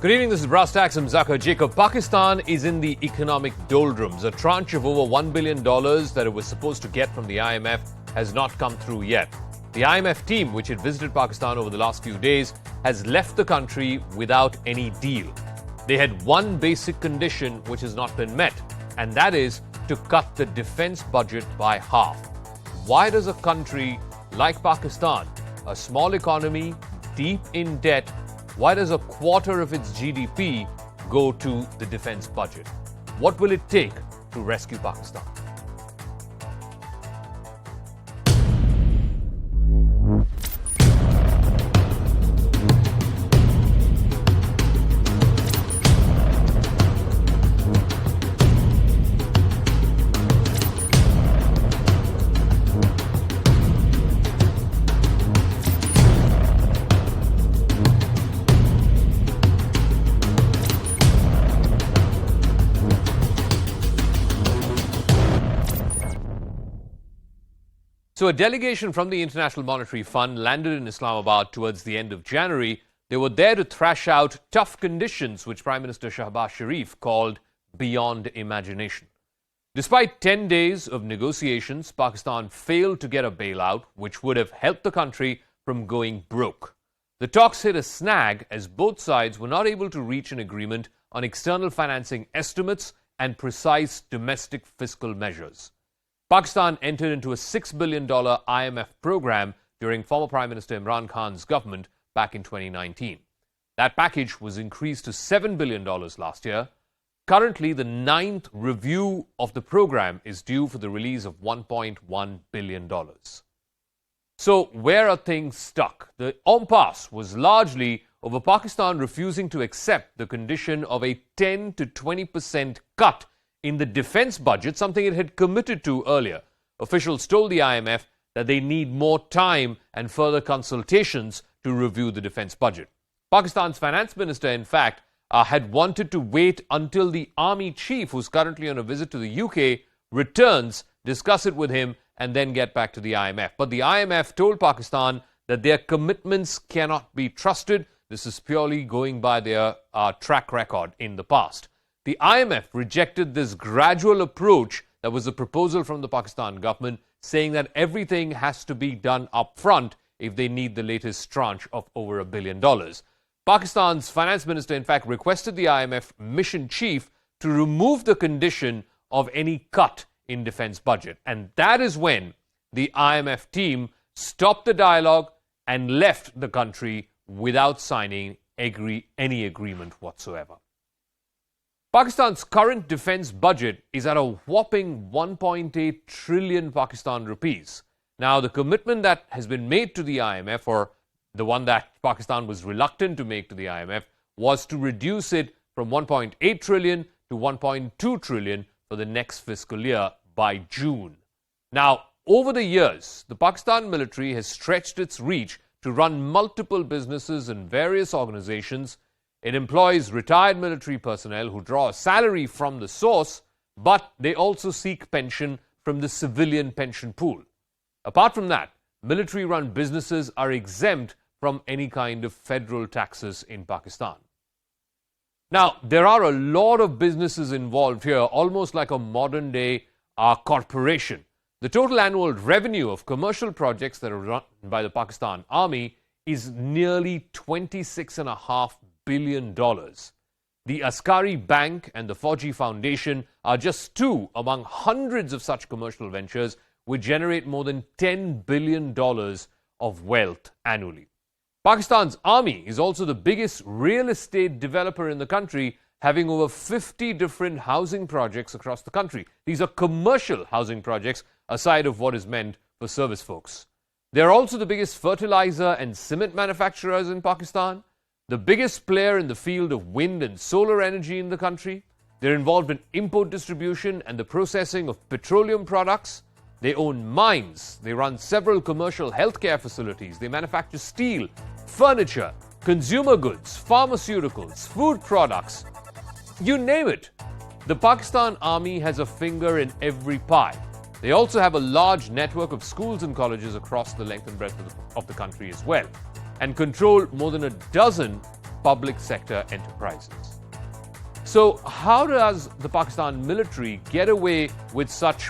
Good evening, this is Brass Tax. I'm Zaka Jacob. Pakistan is in the economic doldrums. A tranche of over $1 billion that it was supposed to get from the IMF has not come through yet. The IMF team, which had visited Pakistan over the last few days, has left the country without any deal. They had one basic condition which has not been met, and that is to cut the defense budget by half. Why does a country like Pakistan, a small economy, deep in debt, why does a quarter of its GDP go to the defense budget? What will it take to rescue Pakistan? So a delegation from the International Monetary Fund landed in Islamabad towards the end of January. They were there to thrash out tough conditions which Prime Minister Shahbaz Sharif called beyond imagination. Despite 10 days of negotiations, Pakistan failed to get a bailout which would have helped the country from going broke. The talks hit a snag as both sides were not able to reach an agreement on external financing estimates and precise domestic fiscal measures. Pakistan entered into a $6 billion IMF program during former Prime Minister Imran Khan's government back in 2019. That package was increased to $7 billion last year. Currently, the 9th review of the program is due for the release of $1.1 billion. So, where are things stuck? The impasse was largely over Pakistan refusing to accept the condition of a 10 to 20% cut in the defense budget, something it had committed to earlier. Officials told the IMF that they need more time and further consultations to review the defense budget. Pakistan's finance minister, in fact, had wanted to wait until the army chief, who's currently on a visit to the UK, returns, discuss it with him, and then get back to the IMF. But the IMF told Pakistan that their commitments cannot be trusted. This is purely going by their track record in the past. The IMF rejected this gradual approach that was a proposal from the Pakistan government, saying that everything has to be done up front if they need the latest tranche of over $1 billion. Pakistan's finance minister, in fact, requested the IMF mission chief to remove the condition of any cut in defense budget. And that is when the IMF team stopped the dialogue and left the country without signing any agreement whatsoever. Pakistan's current defense budget is at a whopping 1.8 trillion Pakistan rupees. Now, the commitment that has been made to the IMF, or the one that Pakistan was reluctant to make to the IMF, was to reduce it from 1.8 trillion to 1.2 trillion for the next fiscal year by June. Now, over the years, the Pakistan military has stretched its reach to run multiple businesses and various organizations. It employs retired military personnel who draw a salary from the source, but they also seek pension from the civilian pension pool. Apart from that, military-run businesses are exempt from any kind of federal taxes in Pakistan. Now, there are a lot of businesses involved here, almost like a modern-day corporation. The total annual revenue of commercial projects that are run by the Pakistan Army is nearly $26.5 billion. The Askari Bank and the Fauji Foundation are just two among hundreds of such commercial ventures which generate more than $10 billion of wealth annually. Pakistan's army is also the biggest real estate developer in the country, having over 50 different housing projects across the country. These are commercial housing projects aside of what is meant for service folks. They are also the biggest fertilizer and cement manufacturers in Pakistan, the biggest player in the field of wind and solar energy in the country. They're involved in import distribution and the processing of petroleum products. They own mines. They run several commercial healthcare facilities. They manufacture steel, furniture, consumer goods, pharmaceuticals, food products. You name it. The Pakistan Army has a finger in every pie. They also have a large network of schools and colleges across the length and breadth of the country as well, and control more than a dozen public sector enterprises. So how does the Pakistan military get away with such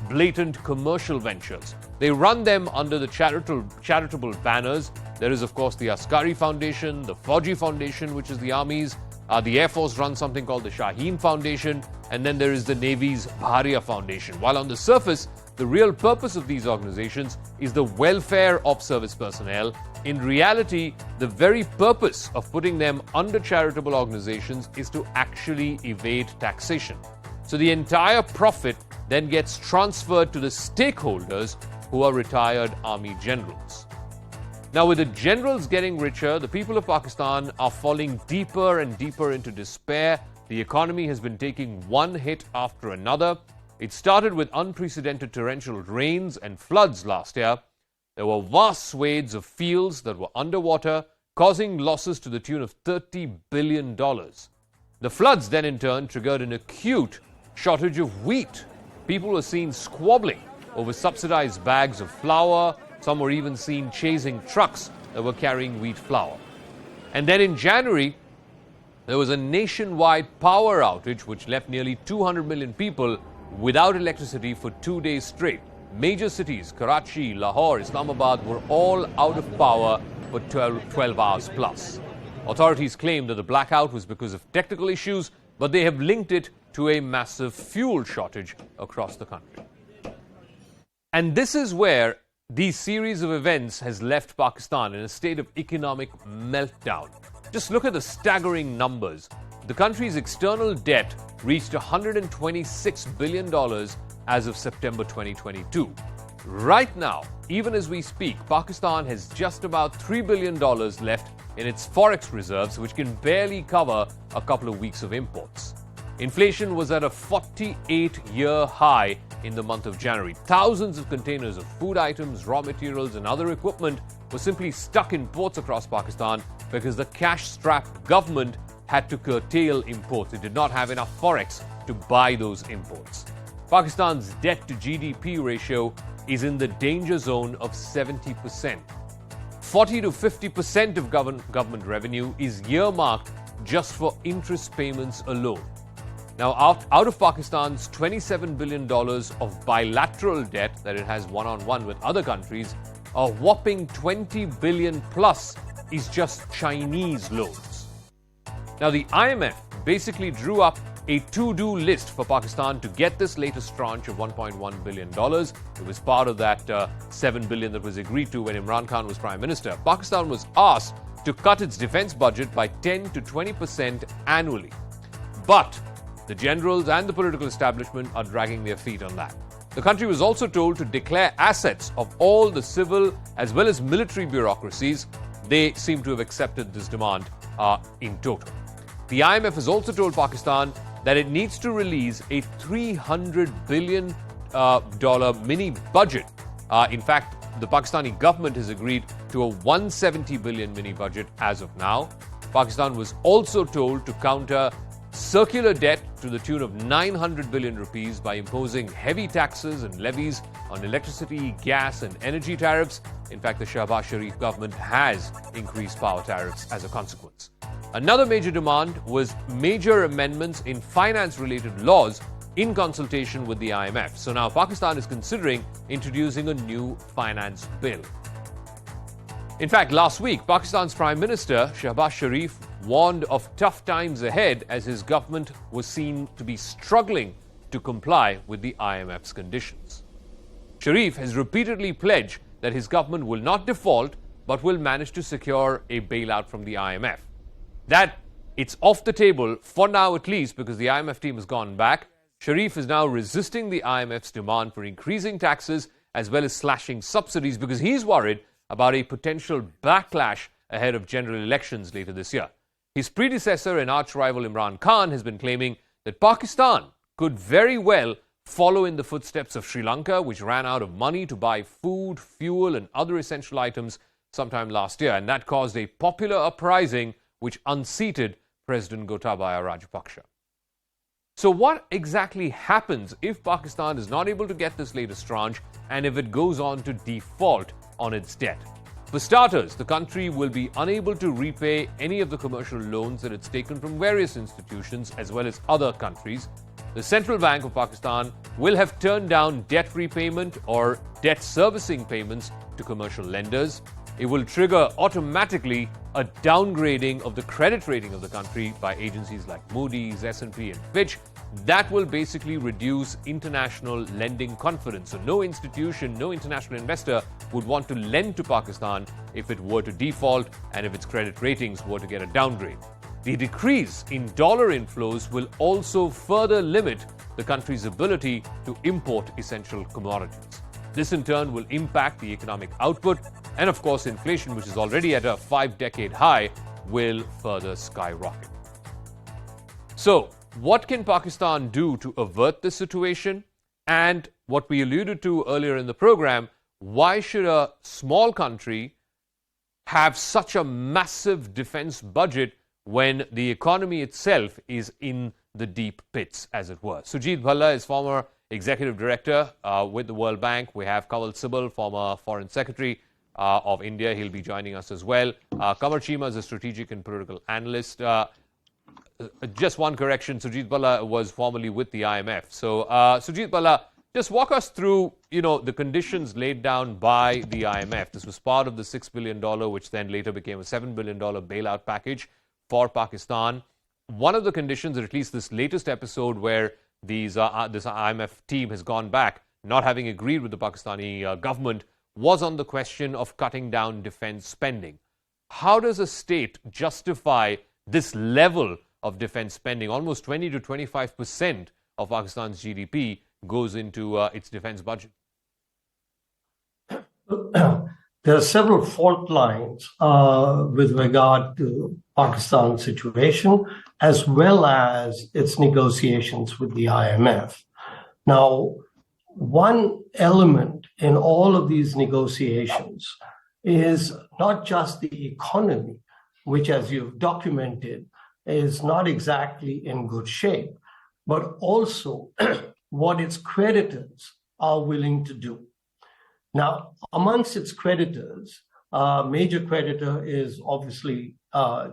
blatant commercial ventures? They run them under the charitable banners. There is, of course, the Askari Foundation, the Fauji Foundation, which is the Army's. The Air Force runs something called the Shaheen Foundation, and then there is the Navy's Bharia Foundation. While on the surface, the real purpose of these organizations is the welfare of service personnel. In reality, the very purpose of putting them under charitable organizations is to actually evade taxation. So the entire profit then gets transferred to the stakeholders, who are retired army generals. Now, with the generals getting richer, the people of Pakistan are falling deeper and deeper into despair. The economy has been taking one hit after another. It started with unprecedented torrential rains and floods last year. There were vast swathes of fields that were underwater, causing losses to the tune of $30 billion. The floods then in turn triggered an acute shortage of wheat. People were seen squabbling over subsidized bags of flour. Some were even seen chasing trucks that were carrying wheat flour. And then in January, there was a nationwide power outage which left nearly 200 million people without electricity for 2 days straight. Major cities, Karachi, Lahore, Islamabad, were all out of power for 12 hours plus. Authorities claim that the blackout was because of technical issues, but they have linked it to a massive fuel shortage across the country. And this is where these series of events has left Pakistan in a state of economic meltdown. Just look at the staggering numbers. The country's external debt reached $126 billion as of September 2022. Right now, even as we speak, Pakistan has just about $3 billion left in its forex reserves, which can barely cover a couple of weeks of imports. Inflation was at a 48-year high in the month of January. Thousands of containers of food items, raw materials, and other equipment were simply stuck in ports across Pakistan because the cash-strapped government had to curtail imports. It did not have enough forex to buy those imports. Pakistan's debt to GDP ratio is in the danger zone of 70%. 40 to 50% of government revenue is earmarked just for interest payments alone. Now, out of Pakistan's $27 billion of bilateral debt that it has one-on-one with other countries, a whopping $20 billion plus is just Chinese loans. Now, the IMF basically drew up a to-do list for Pakistan to get this latest tranche of $1.1 billion. It was part of that $7 billion that was agreed to when Imran Khan was Prime Minister. Pakistan was asked to cut its defense budget by 10 to 20% annually. But the generals and the political establishment are dragging their feet on that. The country was also told to declare assets of all the civil as well as military bureaucracies. They seem to have accepted this demand in total. The IMF has also told Pakistan that it needs to release a $300 billion mini budget. In fact, the Pakistani government has agreed to a $170 billion mini budget as of now. Pakistan was also told to counter circular debt to the tune of 900 billion rupees by imposing heavy taxes and levies on electricity, gas and energy tariffs. In fact, the Shahbaz Sharif government has increased power tariffs as a consequence. Another major demand was major amendments in finance-related laws in consultation with the IMF. So now Pakistan is considering introducing a new finance bill. In fact, last week, Pakistan's Prime Minister, Shahbaz Sharif, warned of tough times ahead as his government was seen to be struggling to comply with the IMF's conditions. Sharif has repeatedly pledged that his government will not default but will manage to secure a bailout from the IMF. That it's off the table for now at least because the IMF team has gone back. Sharif is now resisting the IMF's demand for increasing taxes as well as slashing subsidies because he's worried about a potential backlash ahead of general elections later this year. His predecessor and arch-rival Imran Khan has been claiming that Pakistan could very well follow in the footsteps of Sri Lanka, which ran out of money to buy food, fuel and other essential items sometime last year. And that caused a popular uprising which unseated President Gotabaya Rajapaksa. So what exactly happens if Pakistan is not able to get this latest tranche and if it goes on to default on its debt? For starters, the country will be unable to repay any of the commercial loans that it's taken from various institutions as well as other countries. The Central Bank of Pakistan will have turned down debt repayment or debt servicing payments to commercial lenders. It will trigger automatically a downgrading of the credit rating of the country by agencies like Moody's, S&P, and Fitch. That will basically reduce international lending confidence. So no institution, no international investor would want to lend to Pakistan if it were to default and if its credit ratings were to get a downgrade. The decrease in dollar inflows will also further limit the country's ability to import essential commodities. This in turn will impact the economic output, and of course inflation, which is already at a 5-decade high, will further skyrocket. So, what can Pakistan do to avert this situation? And what we alluded to earlier in the program, why should a small country have such a massive defense budget when the economy itself is in the deep pits, as it were? Sujit Bhalla is former executive director with the World Bank. We have Kanwal Sibal, former foreign secretary of India. He'll be joining us as well. Kamar Chima is a strategic and political analyst. Just one correction, Sujit Bhalla was formerly with the IMF. So, Sujit Bhalla, just walk us through, the conditions laid down by the IMF. This was part of the $6 billion, which then later became a $7 billion bailout package for Pakistan. One of the conditions, or at least this latest episode where this IMF team has gone back, not having agreed with the Pakistani government, was on the question of cutting down defense spending. How does a state justify this level of defense spending? Almost 20 to 25% of Pakistan's GDP goes into its defense budget. There are several fault lines with regard to Pakistan's situation, as well as its negotiations with the IMF. Now, one element in all of these negotiations is not just the economy, which, as you've documented, is not exactly in good shape, but also what its creditors are willing to do. Now, amongst its creditors, major creditor is obviously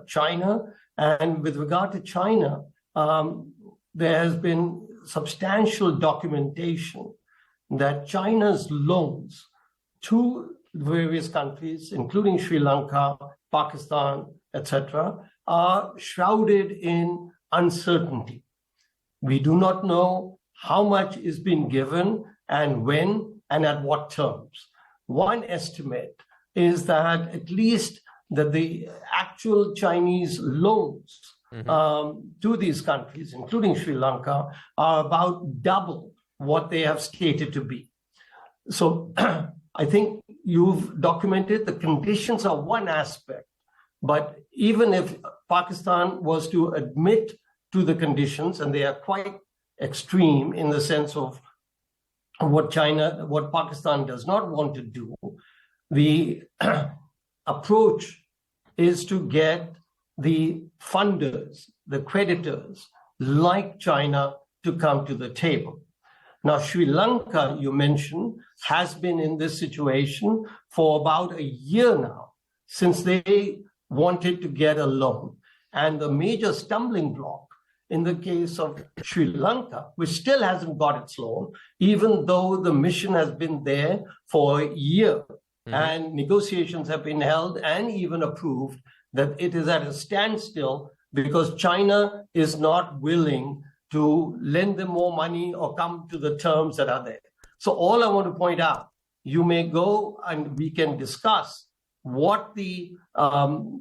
China. And with regard to China, there has been substantial documentation that China's loans to various countries, including Sri Lanka, Pakistan, etc., are shrouded in uncertainty. We do not know how much is being given and when and at what terms. One estimate is that at least that the actual Chinese loans to these countries, including Sri Lanka, are about double what they have stated to be. So I think you've documented the conditions are one aspect, but even if Pakistan was to admit to the conditions, and they are quite extreme in the sense of what Pakistan does not want to do, the approach is to get the funders, the creditors, like China, to come to the table. Now, Sri Lanka, you mentioned, has been in this situation for about a year now, since they wanted to get a loan. And the major stumbling block in the case of Sri Lanka, which still hasn't got its loan, even though the mission has been there for a year, and negotiations have been held and even approved, that it is at a standstill because China is not willing to lend them more money or come to the terms that are there. So all I want to point out, you may go and we can discuss what the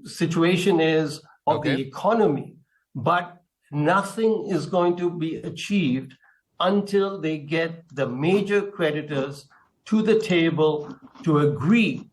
situation is of the economy, but nothing is going to be achieved until they get the major creditors to the table to agree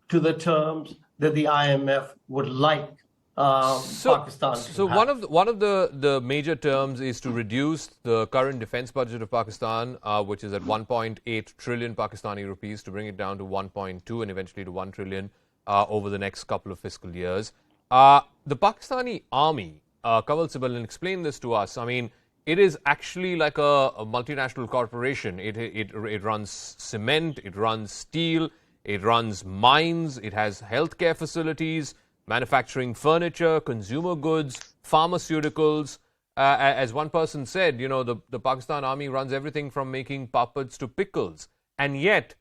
to the terms that the IMF would like Pakistan to So have. one of the major terms is to reduce the current defense budget of Pakistan, which is at 1.8 trillion Pakistani rupees, to bring it down to 1.2 and eventually to 1 trillion over the next couple of fiscal years. The Pakistani army, Kanwal Sibal, and explain this to us. I mean, it is actually like a multinational corporation. It runs cement, it runs steel, it runs mines, it has healthcare facilities, manufacturing furniture, consumer goods, pharmaceuticals. As one person said, the Pakistan army runs everything from making papads to pickles. And yet,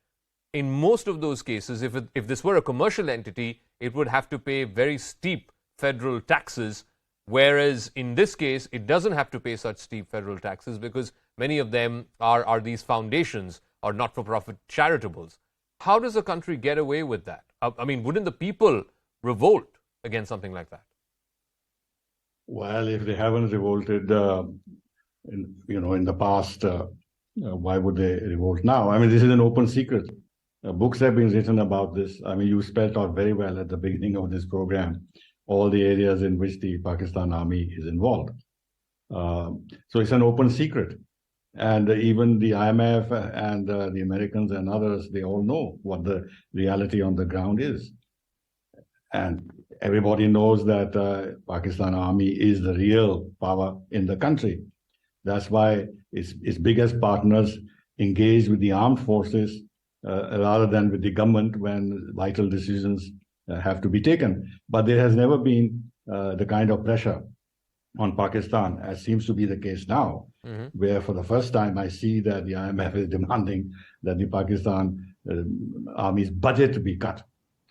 in most of those cases, if this were a commercial entity, it would have to pay very steep federal taxes, whereas in this case, it doesn't have to pay such steep federal taxes because many of them are these foundations or not-for-profit charitables. How does a country get away with that? I mean, wouldn't the people revolt against something like that? Well, if they haven't revolted, in the past, why would they revolt now? I mean, this is an open secret. Books have been written about this. I mean, you spelled out very well at the beginning of this program all the areas in which the Pakistan army is involved. So it's an open secret. And even the IMF and the Americans and others, they all know what the reality on the ground is. And everybody knows that Pakistan army is the real power in the country. That's why its biggest partners engage with the armed forces rather than with the government when vital decisions have to be taken. But there has never been the kind of pressure on Pakistan, as seems to be the case now, where for the first time I see that the IMF is demanding that the Pakistan army's budget be cut.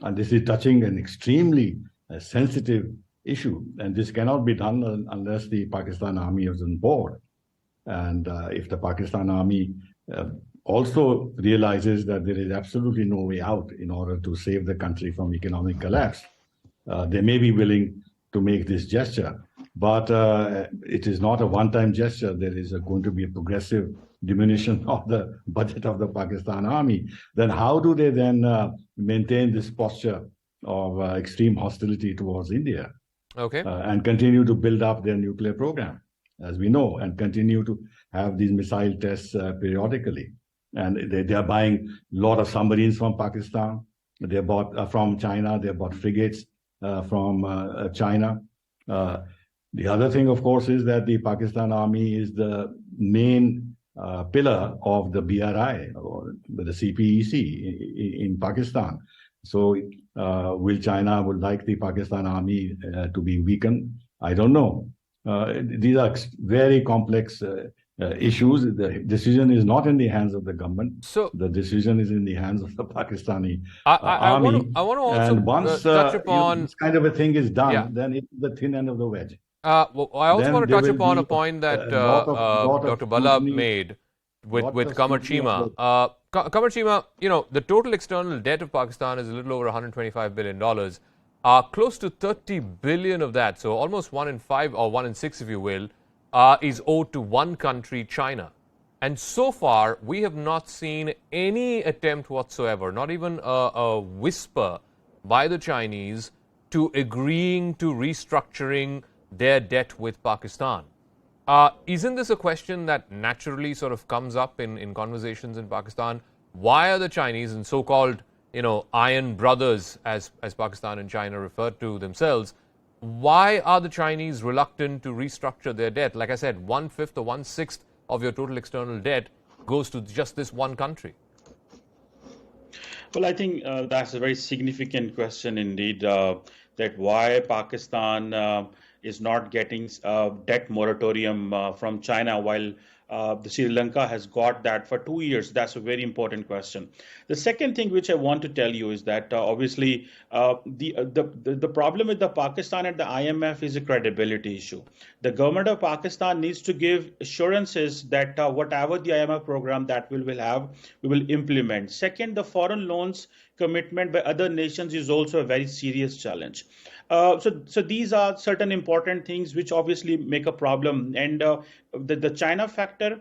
And this is touching an extremely sensitive issue. And this cannot be done unless the Pakistan army is on board. And if the Pakistan army also realizes that there is absolutely no way out in order to save the country from economic collapse, they may be willing to make this gesture. But it is not a one-time gesture. There is going to be a progressive diminution of the budget of the Pakistan army. Then how do they then maintain this posture of extreme hostility towards India? Okay. And continue to build up their nuclear program, as we know, and continue to have these missile tests periodically. And they are buying a lot of submarines from Pakistan. They bought from China. They bought frigates from China. The other thing, of course, is that the Pakistan army is the main pillar of the BRI, or the CPEC in Pakistan. So will China would like the Pakistan army to be weakened? I don't know. These are very complex issues. The decision is not in the hands of the government. So the decision is in the hands of the Pakistani army. I want to also and once touch upon this kind of a thing is done, then it's the thin end of the wedge. Well, I also Then want to there touch will upon be a point that lot of Dr. Bala scrutiny- made with lot of Qamar scrutiny Chima. of Qamar Chima, the total external debt of Pakistan is a little over $125 billion. Close to 30 billion of that, so almost 1 in 5 or 1 in 6, if you will, is owed to one country, China. And so far, we have not seen any attempt whatsoever, not even a whisper by the Chinese to agreeing to restructuring their debt with Pakistan. Isn't this a question that naturally sort of comes up in conversations in Pakistan? Why are the Chinese and so-called, iron brothers, as Pakistan and China refer to themselves, why are the Chinese reluctant to restructure their debt? Like I said, 1/5 or 1/6 of your total external debt goes to just this one country. Well, I think that's a very significant question indeed, that why Pakistan is not getting debt moratorium from China while the Sri Lanka has got that for 2 years. That's a very important question. The second thing which I want to tell you is that obviously the problem with the Pakistan and the IMF is a credibility issue. The government of Pakistan needs to give assurances that whatever the IMF program that we will have, we will implement. Second, the foreign loans commitment by other nations is also a very serious challenge. So these are certain important things which obviously make a problem. And the China factor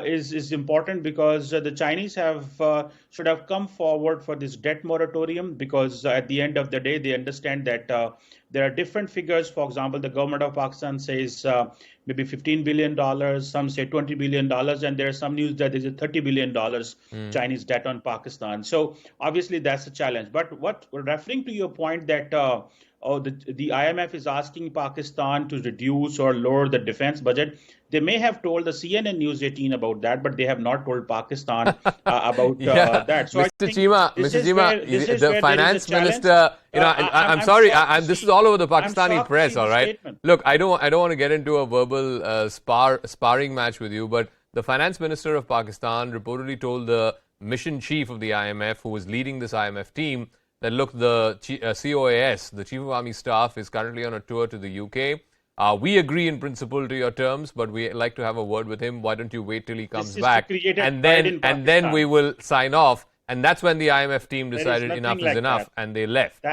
is important because the Chinese should have come forward for this debt moratorium, because at the end of the day, they understand that There are different figures. For example, the government of Pakistan says maybe $15 billion, some say $20 billion, and there is some news that there's a $30 billion Chinese debt on Pakistan. So obviously that's a challenge. But what referring to your point that the IMF is asking Pakistan to reduce or lower the defense budget. They may have told the CNN News 18 about that, but they have not told Pakistan about that. So Mr. Chima, the finance minister, I'm sorry, this is all over the Pakistani press, all right? Look, I don't want to get into a verbal sparring match with you, but the finance minister of Pakistan reportedly told the mission chief of the IMF, who was leading this IMF team, that look, the COAS, the Chief of Army Staff, is currently on a tour to the UK. We agree in principle to your terms, but we like to have a word with him. Why don't you wait till he comes back, and then we will sign off. And that's when the IMF team decided enough is enough, and they left.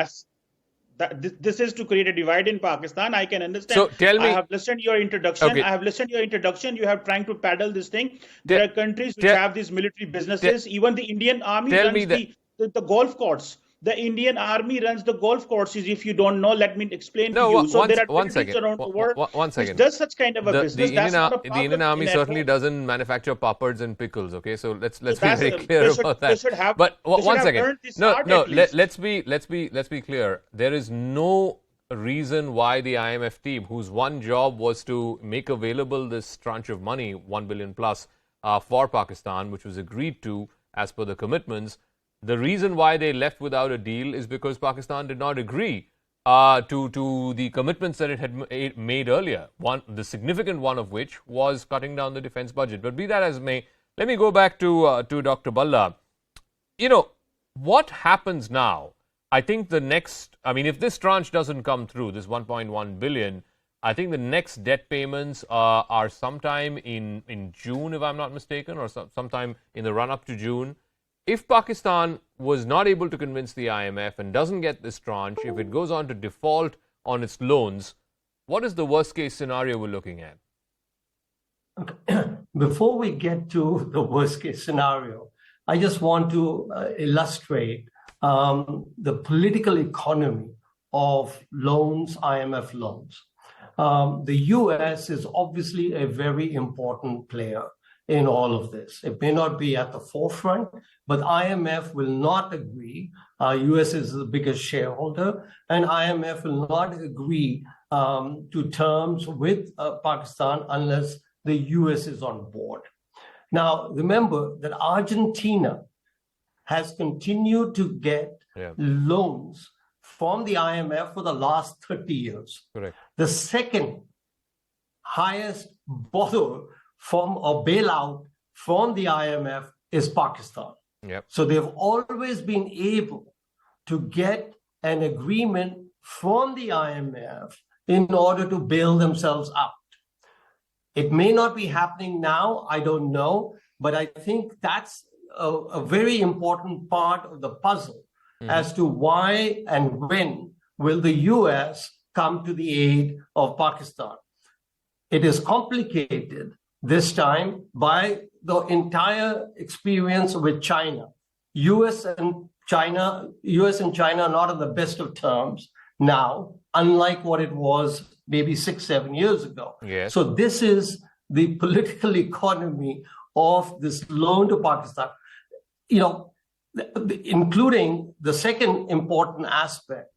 This is to create a divide in Pakistan. I can understand. So tell me, I have listened to your introduction. Okay. I have listened to your introduction. You have trying to paddle this thing. There are countries which have these military businesses. Even the Indian Army runs the golf course. The Indian Army runs the golf courses. If you don't know, let me explain to you. So there are countries around the world which does such kind of a business. The Indian Army certainly doesn't manufacture papads and pickles. Okay, so let's be very clear about that. But one second. No. Let's be clear. There is no reason why the IMF team, whose one job was to make available this tranche of money, 1 billion plus, for Pakistan, which was agreed to as per the commitments. The reason why they left without a deal is because Pakistan did not agree to the commitments that it had made earlier. The significant one of which was cutting down the defense budget. But be that as may, let me go back to Dr. Balla. What happens now? I think if this tranche doesn't come through, this 1.1 billion, I think the next debt payments are sometime in June, if I'm not mistaken, or sometime in the run-up to June. If Pakistan was not able to convince the IMF and doesn't get this tranche, if it goes on to default on its loans, what is the worst-case scenario we're looking at? Okay. Before we get to the worst-case scenario, I just want to illustrate the political economy of loans, IMF loans. The US is obviously a very important player in all of this. It may not be at the forefront, but IMF will not agree. US is the biggest shareholder, and IMF will not agree to terms with Pakistan unless the US is on board. Now, remember that Argentina has continued to get loans from the IMF for the last 30 years. Correct. The second highest borrower from a bailout from the IMF is Pakistan. Yep. So they've always been able to get an agreement from the IMF in order to bail themselves out. It may not be happening now, I don't know, but I think that's a very important part of the puzzle as to why and when will the US come to the aid of Pakistan. It is complicated this time by the entire experience with China. US and China are not on the best of terms now, unlike what it was maybe 6-7 years ago. Yes. So this is the political economy of this loan to Pakistan. Including the second important aspect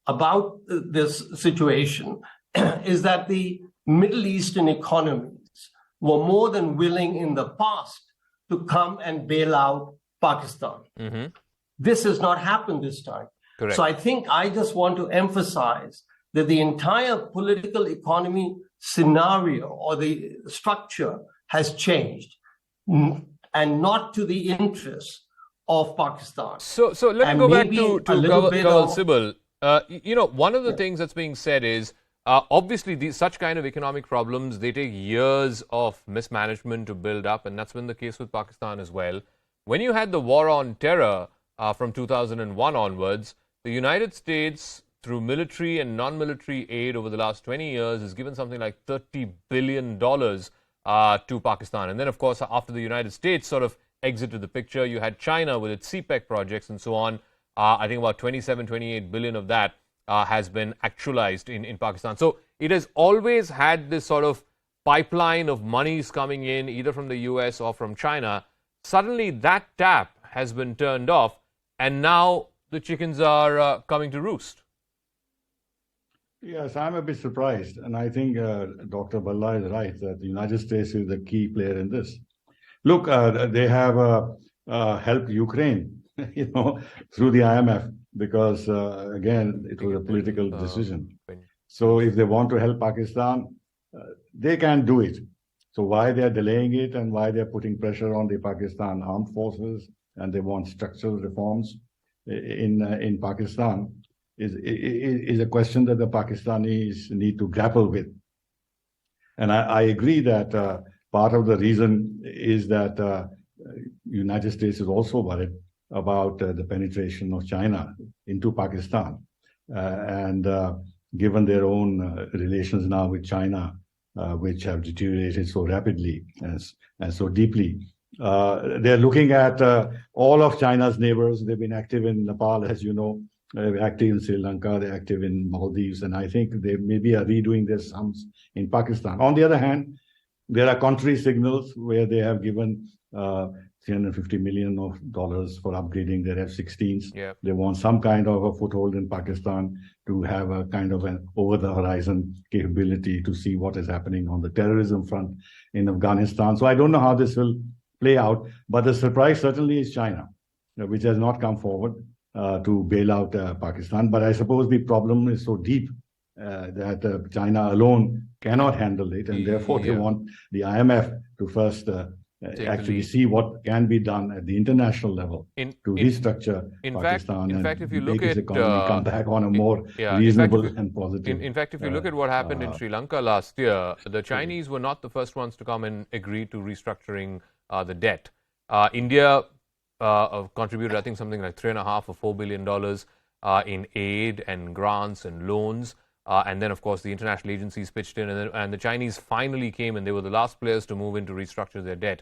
about this situation is that the Middle Eastern economies were more than willing in the past to come and bail out Pakistan. Mm-hmm. This has not happened this time. Correct. So I think I just want to emphasize that the entire political economy scenario or the structure has changed and not to the interest of Pakistan. So let me go back to Kawal Sibal. One of the things that's being said is, obviously, such kind of economic problems, they take years of mismanagement to build up, and that's been the case with Pakistan as well. When you had the war on terror from 2001 onwards, the United States, through military and non-military aid over the last 20 years, has given something like $30 billion to Pakistan. And then, of course, after the United States sort of exited the picture, you had China with its CPEC projects and so on. I think about 27, 28 billion of that has been actualized in Pakistan. So it has always had this sort of pipeline of monies coming in, either from the US or from China. Suddenly that tap has been turned off, and now the chickens are coming to roost. Yes, I'm a bit surprised. And I think Dr. Balla is right that the United States is the key player in this. Look, they have helped Ukraine, through the IMF because, again, it was a political decision. So if they want to help Pakistan, they can do it. So why they are delaying it and why they are putting pressure on the Pakistan armed forces and they want structural reforms in Pakistan is a question that the Pakistanis need to grapple with. And I agree that part of the reason is that United States is also worried about the penetration of China into Pakistan. And given their own relations now with China, which have deteriorated so rapidly and so deeply, they're looking at all of China's neighbors. They've been active in Nepal, as you know. They're active in Sri Lanka, they're active in Maldives, and I think they maybe are redoing their sums in Pakistan. On the other hand, there are contrary signals where they have given $350 million for upgrading their F-16s. Yeah. They want some kind of a foothold in Pakistan to have a kind of an over-the-horizon capability to see what is happening on the terrorism front in Afghanistan. So I don't know how this will play out, but the surprise certainly is China, which has not come forward to bail out Pakistan. But I suppose the problem is so deep that China alone cannot handle it, and therefore they want the IMF to first actually see what can be done at the international level to restructure Pakistan and if you make look its at economy come back on a more reasonable and positive. In fact, if you look at what happened in Sri Lanka last year, the Chinese were not the first ones to come and agree to restructuring the debt. India contributed, I think, something like $3.5 or $4 billion in aid and grants and loans. And then, of course, the international agencies pitched in, and the Chinese finally came, and they were the last players to move in to restructure their debt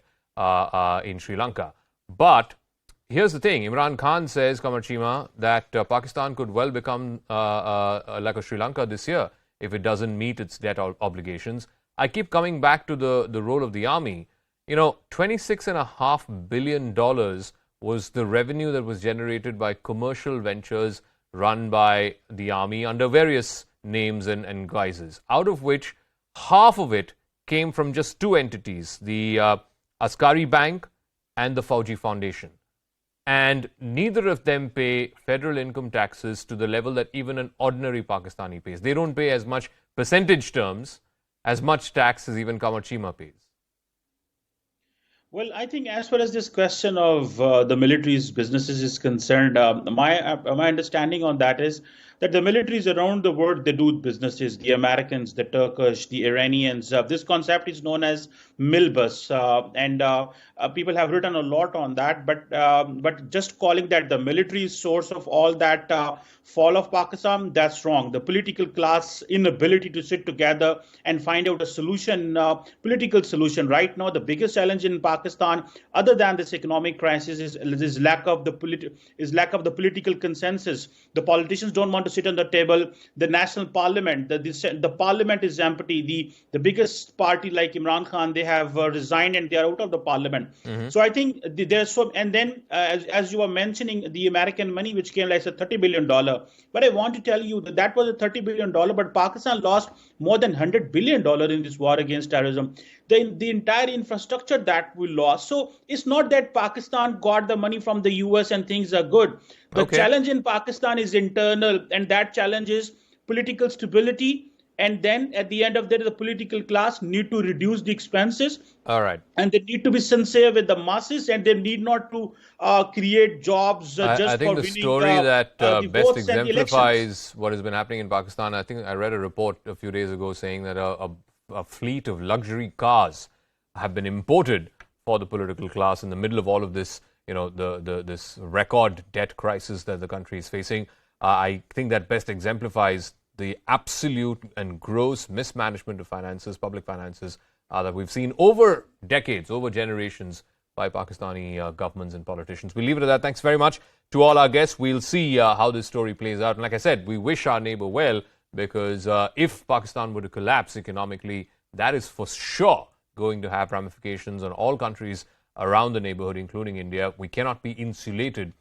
in Sri Lanka. But here's the thing. Imran Khan says, Kamarchima, that Pakistan could well become like a Sri Lanka this year if it doesn't meet its debt obligations. I keep coming back to the role of the army. $26.5 billion was the revenue that was generated by commercial ventures run by the army under various names and guises, out of which half of it came from just two entities, the Askari Bank and the Fauji Foundation. And neither of them pay federal income taxes to the level that even an ordinary Pakistani pays. They don't pay as much percentage terms, as much tax as even Kamarchima pays. Well, I think as far as this question of the military's businesses is concerned, my understanding on that is that the militaries around the world, they do businesses, the Americans, the Turkish, the Iranians. This concept is known as Milbus, and people have written a lot on that. But just calling that the military source of all that fall of Pakistan, that's wrong. The political class inability to sit together and find out a solution, political solution. Right now, the biggest challenge in Pakistan, other than this economic crisis, is lack of the political consensus. The politicians don't want to sit on the table. The national parliament, the parliament is empty. The biggest party like Imran Khan, they have resigned and they are out of the parliament. Mm-hmm. So I think there's so, and then as you were mentioning, the American money which came like $30 billion. But I want to tell you that was a $30 billion, but Pakistan lost more than $100 billion in this war against terrorism. The entire infrastructure that we lost. So it's not that Pakistan got the money from the US and things are good. The challenge in Pakistan is internal, and that challenge is political stability. And then at the end of the day, the political class need to reduce the expenses. All right. And they need to be sincere with the masses, and they need not to create jobs just I think for the winning story that best exemplifies what has been happening in Pakistan, I think I read a report a few days ago saying that a fleet of luxury cars have been imported for the political class in the middle of all of this, this record debt crisis that the country is facing. I think that best exemplifies the absolute and gross mismanagement of finances, public finances, that we've seen over decades, over generations by Pakistani governments and politicians. We'll leave it at that. Thanks very much to all our guests. We'll see how this story plays out. And like I said, we wish our neighbor well, because if Pakistan were to collapse economically, that is for sure going to have ramifications on all countries around the neighborhood, including India. We cannot be insulated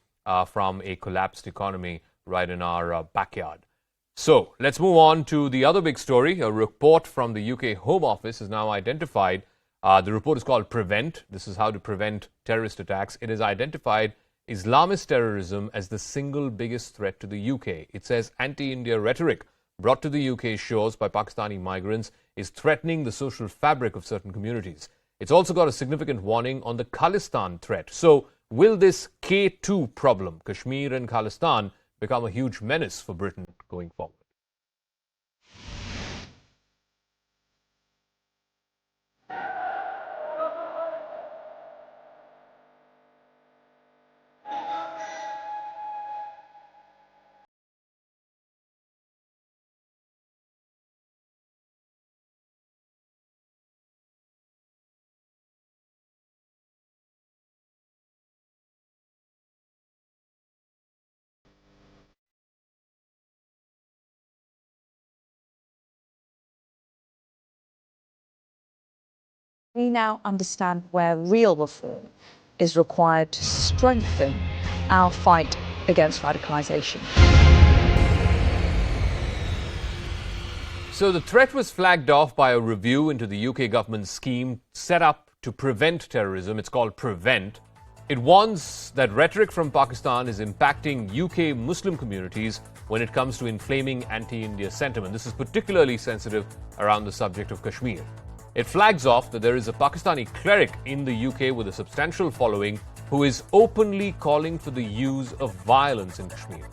from a collapsed economy right in our backyard. So let's move on to the other big story. A report from the UK Home Office has now identified, the report is called Prevent. This is how to prevent terrorist attacks. It has identified Islamist terrorism as the single biggest threat to the UK. It says anti-India rhetoric brought to the UK shores by Pakistani migrants is threatening the social fabric of certain communities. It's also got a significant warning on the Khalistan threat. So will this K2 problem, Kashmir and Khalistan, become a huge menace for Britain going forward? We now understand where real reform is required to strengthen our fight against radicalisation. So the threat was flagged off by a review into the UK government's scheme set up to prevent terrorism. It's called Prevent. It warns that rhetoric from Pakistan is impacting UK Muslim communities when it comes to inflaming anti-India sentiment. This is particularly sensitive around the subject of Kashmir. It flags off that there is a Pakistani cleric in the UK with a substantial following who is openly calling for the use of violence in Kashmir.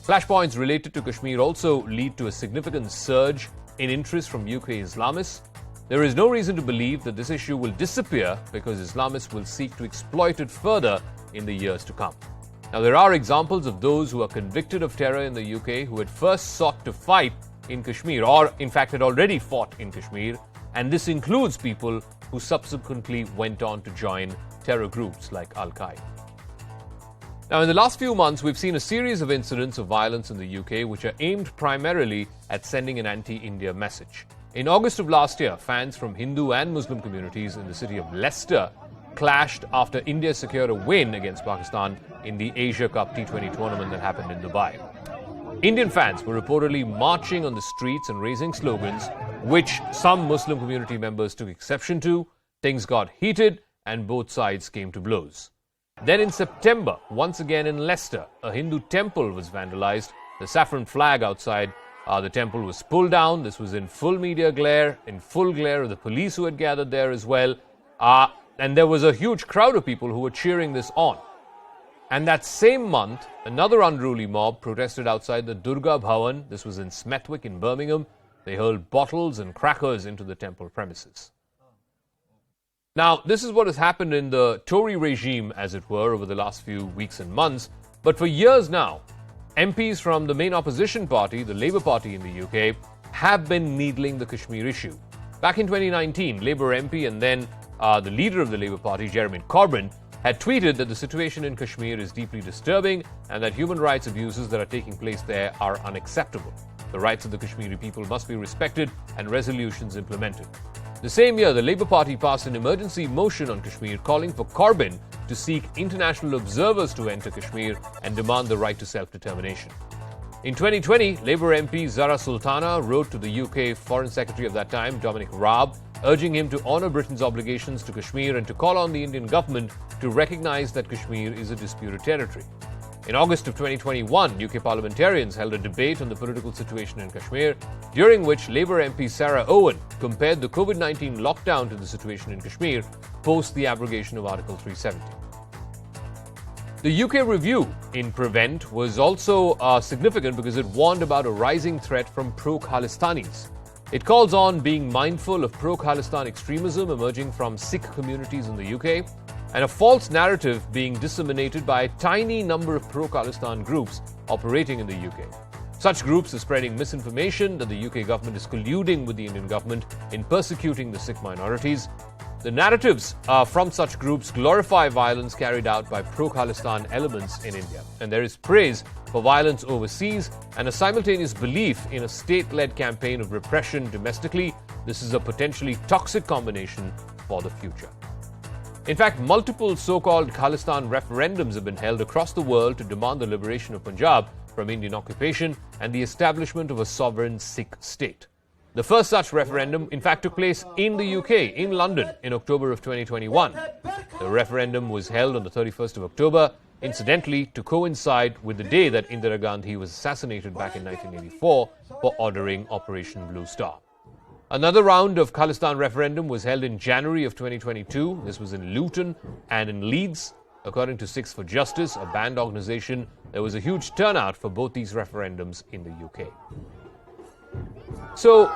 Flashpoints related to Kashmir also lead to a significant surge in interest from UK Islamists. There is no reason to believe that this issue will disappear, because Islamists will seek to exploit it further in the years to come. Now, there are examples of those who are convicted of terror in the UK who had first sought to fight in Kashmir, or in fact had already fought in Kashmir. And this includes people who subsequently went on to join terror groups like Al-Qaeda. Now, in the last few months, we've seen a series of incidents of violence in the UK which are aimed primarily at sending an anti-India message. In August of last year, fans from Hindu and Muslim communities in the city of Leicester clashed after India secured a win against Pakistan in the Asia Cup T20 tournament that happened in Dubai. Indian fans were reportedly marching on the streets and raising slogans, which some Muslim community members took exception to. Things got heated and both sides came to blows. Then in September, once again in Leicester, a Hindu temple was vandalized. The saffron flag outside the temple was pulled down. This was in full media glare, in full glare of the police who had gathered there as well. And there was a huge crowd of people who were cheering this on. And that same month, another unruly mob protested outside the Durga Bhavan. This was in Smethwick in Birmingham. They hurled bottles and crackers into the temple premises. Now, this is what has happened in the Tory regime, as it were, over the last few weeks and months. But for years now, MPs from the main opposition party, the Labour Party in the UK, have been needling the Kashmir issue. Back in 2019, Labour MP and then the leader of the Labour Party, Jeremy Corbyn, had tweeted that the situation in Kashmir is deeply disturbing and that human rights abuses that are taking place there are unacceptable. The rights of the Kashmiri people must be respected and resolutions implemented. The same year, the Labour Party passed an emergency motion on Kashmir calling for Corbyn to seek international observers to enter Kashmir and demand the right to self-determination. In 2020, Labour MP Zara Sultana wrote to the UK Foreign Secretary of that time, Dominic Raab, urging him to honour Britain's obligations to Kashmir and to call on the Indian government to recognise that Kashmir is a disputed territory. In August of 2021, UK parliamentarians held a debate on the political situation in Kashmir, during which Labour MP Sarah Owen compared the COVID-19 lockdown to the situation in Kashmir post the abrogation of Article 370. The UK review in Prevent was also significant because it warned about a rising threat from pro-Khalistanis. It calls on being mindful of pro-Khalistan extremism emerging from Sikh communities in the UK and a false narrative being disseminated by a tiny number of pro-Khalistan groups operating in the UK. Such groups are spreading misinformation that the UK government is colluding with the Indian government in persecuting the Sikh minorities. The narratives from such groups glorify violence carried out by pro-Khalistan elements in India. And there is praise for violence overseas and a simultaneous belief in a state-led campaign of repression domestically. This is a potentially toxic combination for the future. In fact, multiple so-called Khalistan referendums have been held across the world to demand the liberation of Punjab from Indian occupation and the establishment of a sovereign Sikh state. The first such referendum, in fact, took place in the UK, in London, in October of 2021. The referendum was held on the 31st of October, incidentally, to coincide with the day that Indira Gandhi was assassinated back in 1984 for ordering Operation Blue Star. Another round of Khalistan referendum was held in January of 2022. This was in Luton and in Leeds. According to Sikhs for Justice, a banned organization, there was a huge turnout for both these referendums in the UK. So,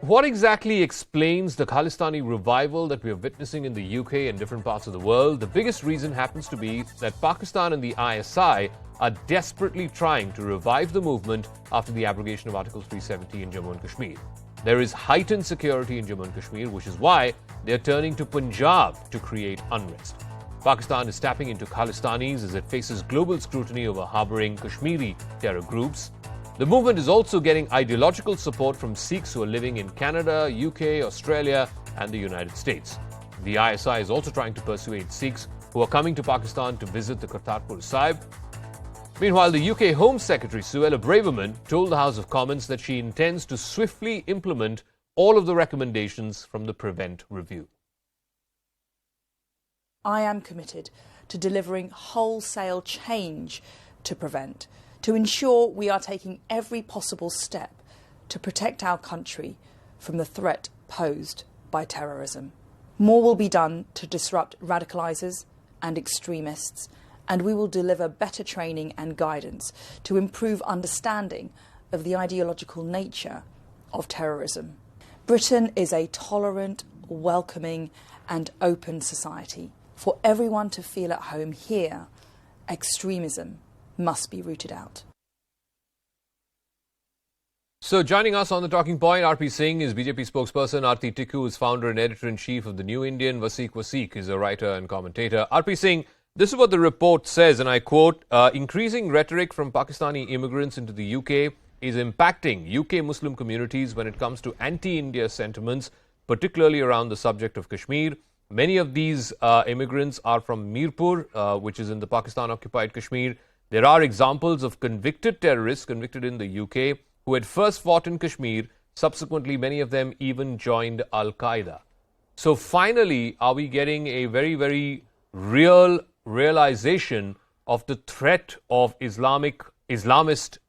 what exactly explains the Khalistani revival that we are witnessing in the UK and different parts of the world? The biggest reason happens to be that Pakistan and the ISI are desperately trying to revive the movement after the abrogation of Article 370 in Jammu and Kashmir. There is heightened security in Jammu and Kashmir, which is why they are turning to Punjab to create unrest. Pakistan is tapping into Khalistanis as it faces global scrutiny over harboring Kashmiri terror groups. The movement is also getting ideological support from Sikhs who are living in Canada, UK, Australia, and the United States. The ISI is also trying to persuade Sikhs who are coming to Pakistan to visit the Kartarpur Sahib. Meanwhile, the UK Home Secretary Suella Braverman told the House of Commons that she intends to swiftly implement all of the recommendations from the Prevent Review. I am committed to delivering wholesale change to Prevent, to ensure we are taking every possible step to protect our country from the threat posed by terrorism. More will be done to disrupt radicalisers and extremists, and we will deliver better training and guidance to improve understanding of the ideological nature of terrorism. Britain is a tolerant, welcoming and open society. For everyone to feel at home here, extremism must be rooted out. So joining us on the Talking Point, RP Singh is BJP spokesperson. Aarti Tikku is founder and editor-in-chief of The New Indian. Waseek is a writer and commentator. RP Singh, this is what the report says, and I quote, increasing rhetoric from Pakistani immigrants into the UK is impacting UK Muslim communities when it comes to anti-India sentiments, particularly around the subject of Kashmir. Many of these immigrants are from Mirpur, which is in the Pakistan-occupied Kashmir. There are examples of convicted terrorists convicted in the UK who had first fought in Kashmir. Subsequently, many of them even joined Al-Qaeda. So finally, are we getting a very, very real realization of the threat of Islamist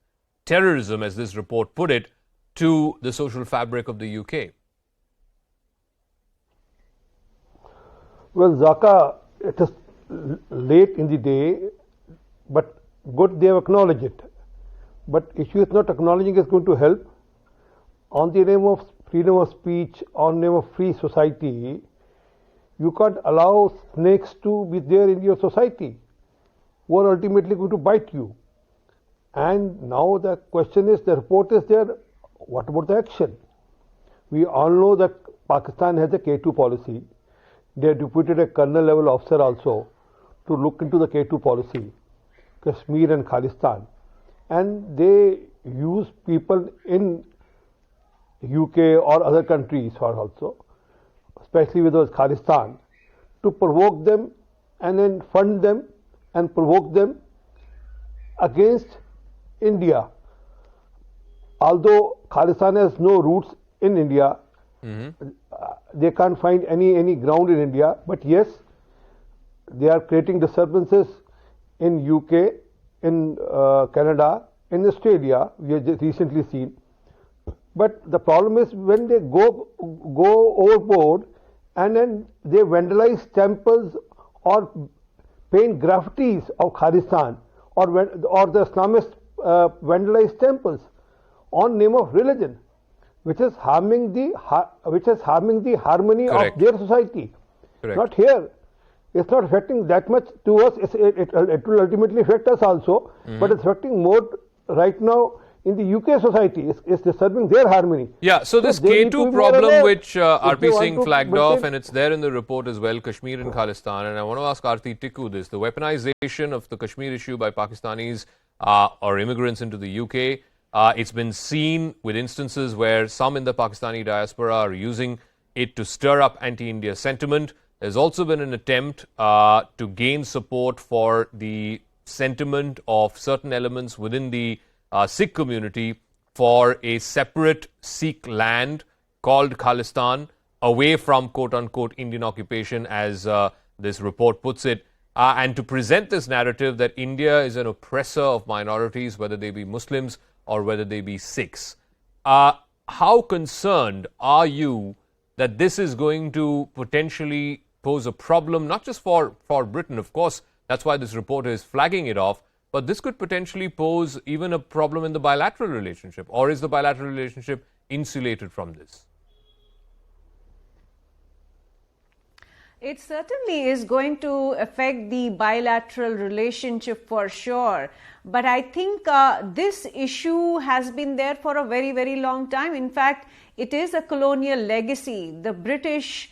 terrorism, as this report put it, to the social fabric of the UK? Well, Zaka, it is late in the day, but good they have acknowledged it. But issue is not acknowledging is going to help. On the name of freedom of speech, on the name of free society, you can't allow snakes to be there in your society who are ultimately going to bite you. And now the question is, the report is there, what about the action? We all know that Pakistan has a K2 policy. They have deputed a colonel level officer also to look into the K2 policy, Kashmir and Khalistan. And they use people in UK or other countries also, especially with those Khalistan, to provoke them and then fund them and provoke them against India. Although Khalistan has no roots in India, they can't find any ground in India, but yes, they are creating disturbances in UK, in Canada, in Australia, we have recently seen. But the problem is when they go overboard and then they vandalize temples or paint graffitis of Khalistan or the Islamists vandalize temples on name of religion, which is harming the harmony Correct. of their society. Correct. Not here. It's not affecting that much to us. It will ultimately affect us also, but it's affecting more right now in the UK society is disturbing their harmony. Yeah, so this they need to K2 be more problem, aware which if RP they want Singh to flagged maintain- off, and it's there in the report as well, Kashmir and Khalistan. And I want to ask Aarti Tikku this. The weaponization of the Kashmir issue by Pakistanis or immigrants into the UK, it's been seen with instances where some in the Pakistani diaspora are using it to stir up anti-India sentiment. There's also been an attempt to gain support for the sentiment of certain elements within the Sikh community for a separate Sikh land called Khalistan, away from quote-unquote Indian occupation, as this report puts it, and to present this narrative that India is an oppressor of minorities, whether they be Muslims or whether they be Sikhs. How concerned are you that this is going to potentially pose a problem, not just for Britain, of course, that's why this report is flagging it off, but this could potentially pose even a problem in the bilateral relationship? Or is the bilateral relationship insulated from this? It certainly is going to affect the bilateral relationship for sure. But I think this issue has been there for a very, very long time. In fact, it is a colonial legacy. The British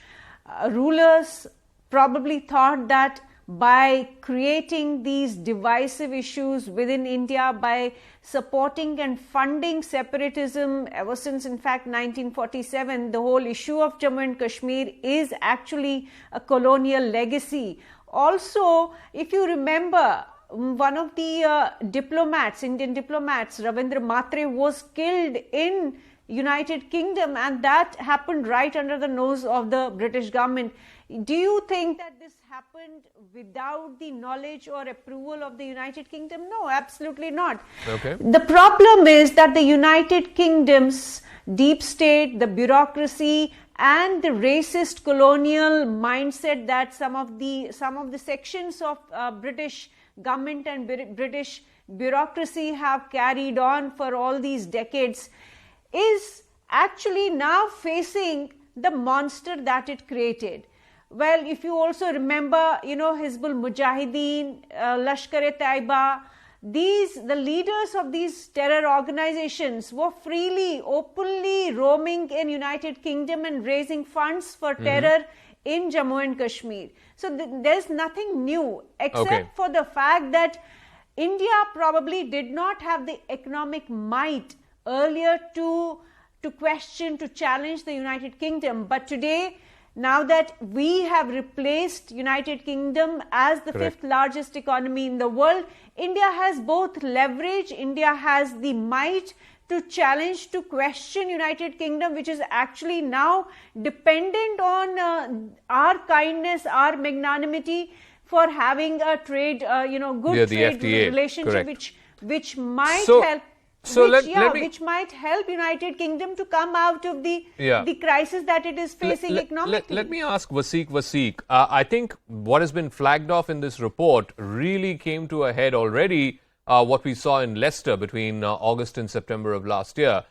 rulers probably thought that by creating these divisive issues within India, by supporting and funding separatism ever since, in fact, 1947, the whole issue of Jammu and Kashmir is actually a colonial legacy. Also, if you remember, one of the diplomats, Indian diplomats, Ravindra Matre, was killed in United Kingdom, and that happened right under the nose of the British government. Do you think that this happened without the knowledge or approval of the United Kingdom? No, absolutely not. Okay. The problem is that the United Kingdom's deep state, the bureaucracy, and the racist colonial mindset that some of the sections of British government and British bureaucracy have carried on for all these decades is actually now facing the monster that it created. Well, if you also remember, Hizbul Mujahideen, Lashkar-e-Taiba, the leaders of these terror organizations were freely, openly roaming in United Kingdom and raising funds for terror in Jammu and Kashmir. So there's nothing new except for the fact that India probably did not have the economic might earlier to question, to challenge the United Kingdom. But today, now that we have replaced United Kingdom as the fifth largest economy in the world, India has both leverage, India has the might to challenge, to question United Kingdom, which is actually now dependent on our kindness, our magnanimity for having a trade, good trade FTA, relationship, which might help. Which might help United Kingdom to come out of the crisis that it is facing economically. Let me ask Wasiq. I think what has been flagged off in this report really came to a head already, what we saw in Leicester between August and September of last year.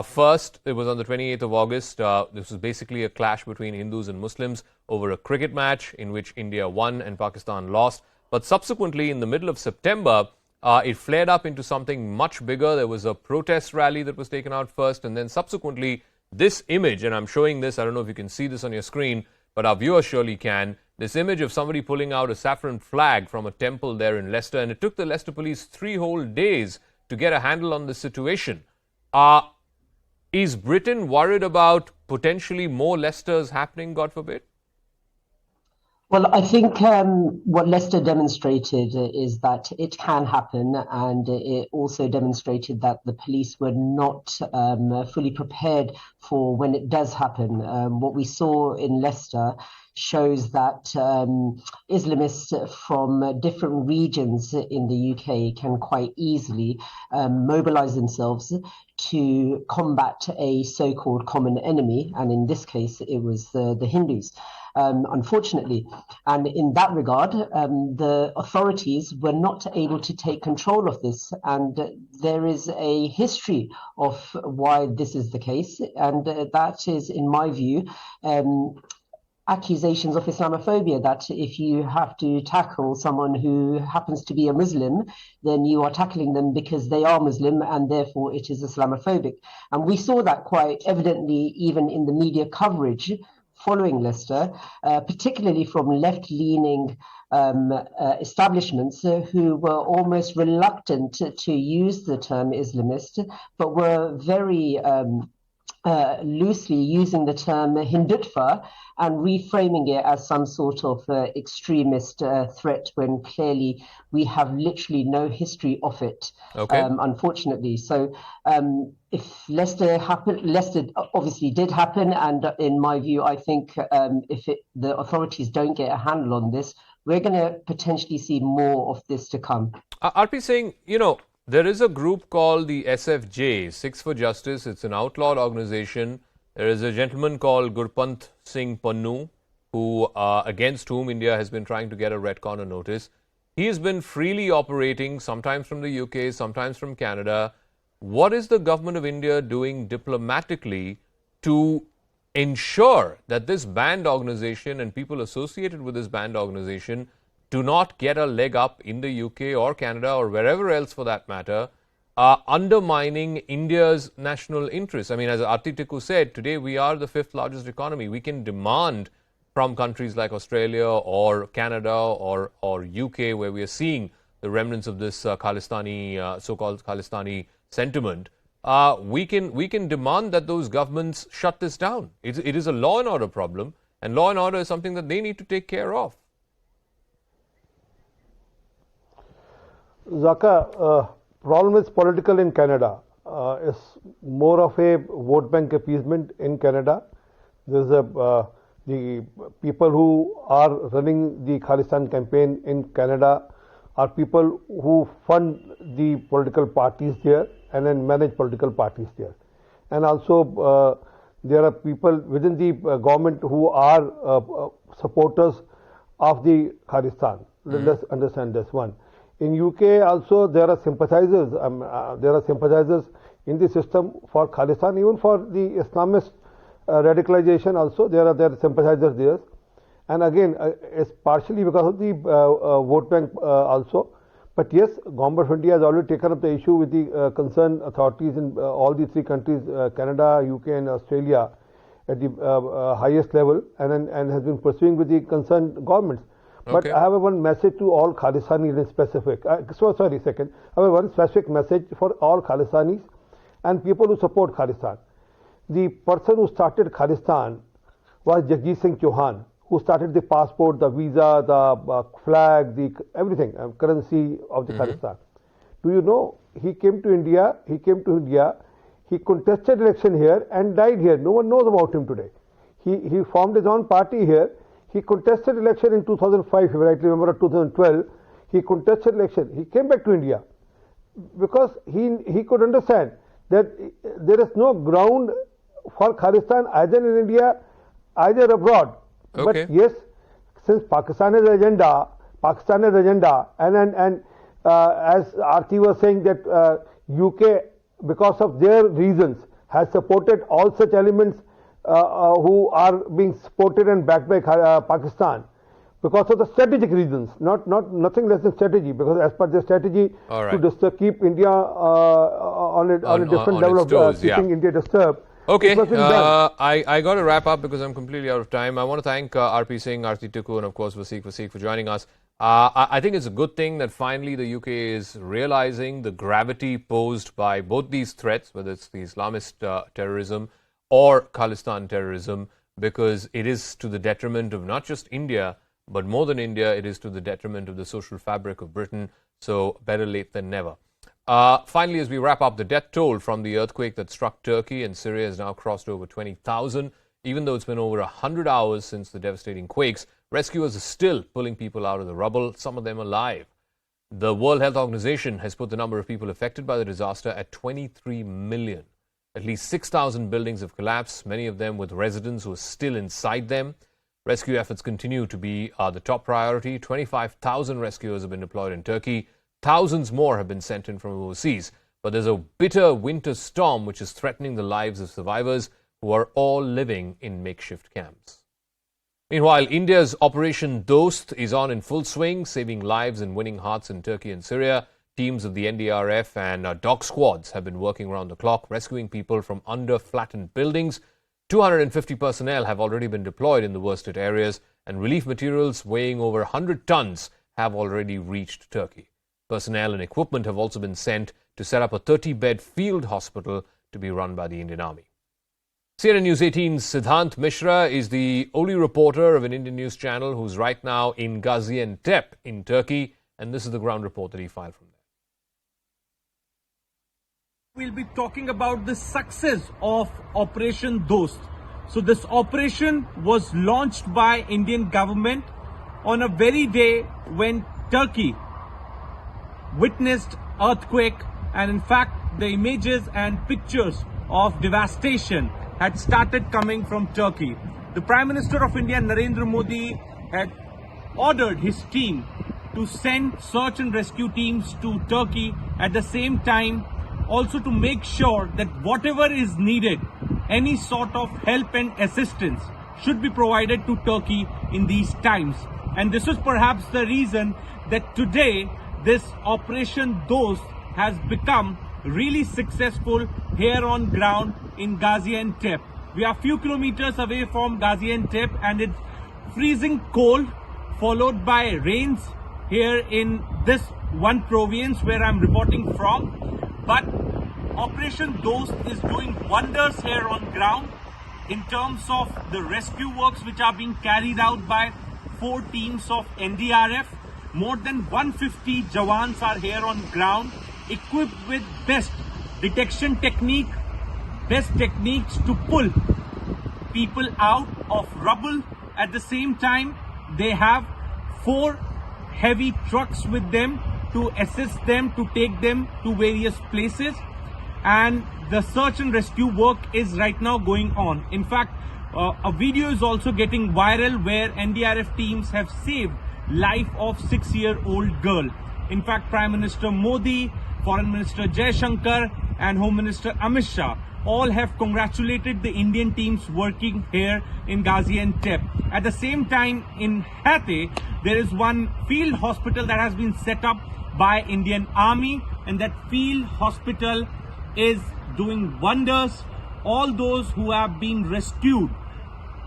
First, it was on the 28th of August. This was basically a clash between Hindus and Muslims over a cricket match in which India won and Pakistan lost. But subsequently, in the middle of September, it flared up into something much bigger. There was a protest rally that was taken out first, and then subsequently this image, and I'm showing this, I don't know if you can see this on your screen, but our viewers surely can, this image of somebody pulling out a saffron flag from a temple there in Leicester, and it took the Leicester police 3 whole days to get a handle on the situation. Is Britain worried about potentially more Leicesters happening, God forbid? Well, I think what Leicester demonstrated is that it can happen, and it also demonstrated that the police were not fully prepared for when it does happen. What we saw in Leicester shows that Islamists from different regions in the UK can quite easily mobilize themselves to combat a so-called common enemy, and in this case it was the Hindus. Unfortunately. And in that regard, the authorities were not able to take control of this. And there is a history of why this is the case. And that is, in my view, accusations of Islamophobia, that if you have to tackle someone who happens to be a Muslim, then you are tackling them because they are Muslim and therefore it is Islamophobic. And we saw that quite evidently even in the media coverage following Leicester, particularly from left-leaning establishments who were almost reluctant to use the term Islamist, but were very loosely using the term Hindutva and reframing it as some sort of extremist threat, when clearly we have literally no history of it, unfortunately. So if Leicester happened, Leicester obviously did happen, and in my view, I think if the authorities don't get a handle on this, we're going to potentially see more of this to come. RP saying, there is a group called the SFJ, Six for Justice. It's an outlawed organization. There is a gentleman called Gurpant Singh Pannu, against whom India has been trying to get a red corner notice. He has been freely operating, sometimes from the UK, sometimes from Canada. What is the government of India doing diplomatically to ensure that this banned organization and people associated with this banned organization do not get a leg up in the UK or Canada or wherever else for that matter, undermining India's national interests? I mean, as Aarti Tikku said, today we are the 5th largest economy. We can demand from countries like Australia or Canada or UK, where we are seeing the remnants of this Khalistani, so-called Khalistani sentiment, we can demand that those governments shut this down. It is a law and order problem, and law and order is something that they need to take care of. Zaka, problem is political in Canada. It's more of a vote bank appeasement in Canada. There's the people who are running the Khalistan campaign in Canada are people who fund the political parties there and then manage political parties there. And also there are people within the government who are supporters of the Khalistan. Let's understand this one. In UK also there are sympathizers. In the system for Khalistan, even for the Islamist radicalization also there are sympathizers there. And again, it's partially because of the vote bank also. But yes, Government of India has already taken up the issue with the concerned authorities in all the 3 countries, Canada, UK and Australia, at the highest level, and has been pursuing with the concerned governments. But I have one message to all Khalistanis in specific. I have one specific message for all Khalistanis and people who support Khalistan. The person who started Khalistan was Jagjit Singh Chauhan, who started the passport, the visa, the flag, the everything, currency of the Khalistan. Do you know, he came to India, he contested election here and died here. No one knows about him today. He formed his own party here. He contested election in 2005, if I rightly remember, 2012. He contested election. He came back to India because he could understand that there is no ground for Khalistan either in India, either abroad. But yes, since Pakistan has agenda, and as Aarti was saying that UK, because of their reasons, has supported all such elements who are being supported and backed by Pakistan because of the strategic reasons, nothing less than strategy, because as per their strategy to keep India on a different level of keeping India disturbed. I got to wrap up because I'm completely out of time. I want to thank RP Singh, Aarti Tikku, and of course Vaseek for joining us. I think it's a good thing that finally the UK is realizing the gravity posed by both these threats, whether it's the Islamist terrorism or Khalistan terrorism, because it is to the detriment of not just India, but more than India, it is to the detriment of the social fabric of Britain. So better late than never. Finally, as we wrap up, the death toll from the earthquake that struck Turkey and Syria has now crossed over 20,000. Even though it's been over 100 hours since the devastating quakes, rescuers are still pulling people out of the rubble, some of them alive. The World Health Organization has put the number of people affected by the disaster at 23 million. At least 6,000 buildings have collapsed, many of them with residents who are still inside them. Rescue efforts continue to be the top priority. 25,000 rescuers have been deployed in Turkey. Thousands more have been sent in from overseas. But there's a bitter winter storm which is threatening the lives of survivors who are all living in makeshift camps. Meanwhile, India's Operation Dost is on in full swing, saving lives and winning hearts in Turkey and Syria. Teams of the NDRF and dog squads have been working around the clock, rescuing people from under flattened buildings. 250 personnel have already been deployed in the worst-hit areas, and relief materials weighing over 100 tons have already reached Turkey. Personnel and equipment have also been sent to set up a 30-bed field hospital to be run by the Indian Army. CNN News 18's Siddhant Mishra is the only reporter of an Indian news channel who's right now in Gaziantep in Turkey, and this is the ground report that he filed from there. We'll be talking about the success of Operation Dost. So this operation was launched by Indian government on a very day when Turkey witnessed earthquake, and in fact the images and pictures of devastation had started coming from Turkey. The Prime Minister of India, Narendra Modi, had ordered his team to send search and rescue teams to Turkey, at the same time also to make sure that whatever is needed, any sort of help and assistance should be provided to Turkey in these times. And this is perhaps the reason that today this Operation Dost has become really successful here on ground in Gaziantep. We are a few kilometers away from Gaziantep, and it's freezing cold followed by rains here in this one province where I'm reporting from. But Operation Dost is doing wonders here on ground in terms of the rescue works which are being carried out by 4 teams of NDRF. More than 150 Jawans are here on ground, equipped with best detection technique, best techniques to pull people out of rubble. At the same time, they have 4 heavy trucks with them to assist them, to take them to various places. And the search and rescue work is right now going on. In fact, a video is also getting viral where NDRF teams have saved life of 6-year-old girl. In fact, Prime Minister Modi, Foreign Minister Jaishankar and Home Minister Amit Shah all have congratulated the Indian teams working here in Gaziantep. At the same time, in Hatay, there is one field hospital that has been set up by Indian Army, and that field hospital is doing wonders. All those who have been rescued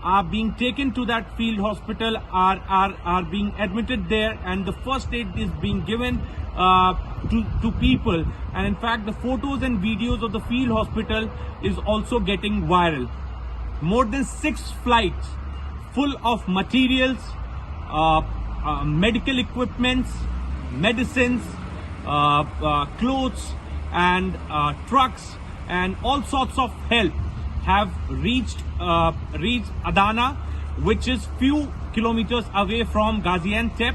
are being taken to that field hospital, are being admitted there, and the first aid is being given to people. And in fact, the photos and videos of the field hospital is also getting viral. More than 6 flights full of materials, medical equipments, medicines, clothes and trucks and all sorts of help have reached Adana, which is few kilometers away from Gaziantep.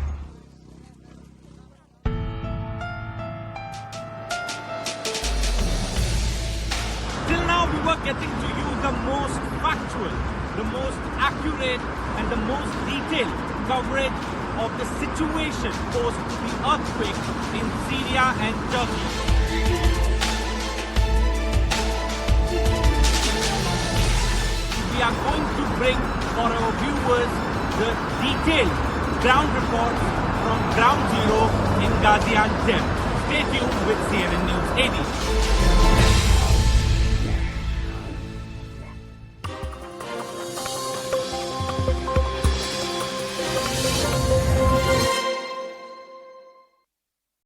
Till now we were getting to you the most factual, the most accurate and the most detailed coverage of the situation post the earthquake in Syria and Turkey. We are going to bring for our viewers the detailed ground reports from Ground Zero in Gaziantep. Stay tuned with CNN News 18.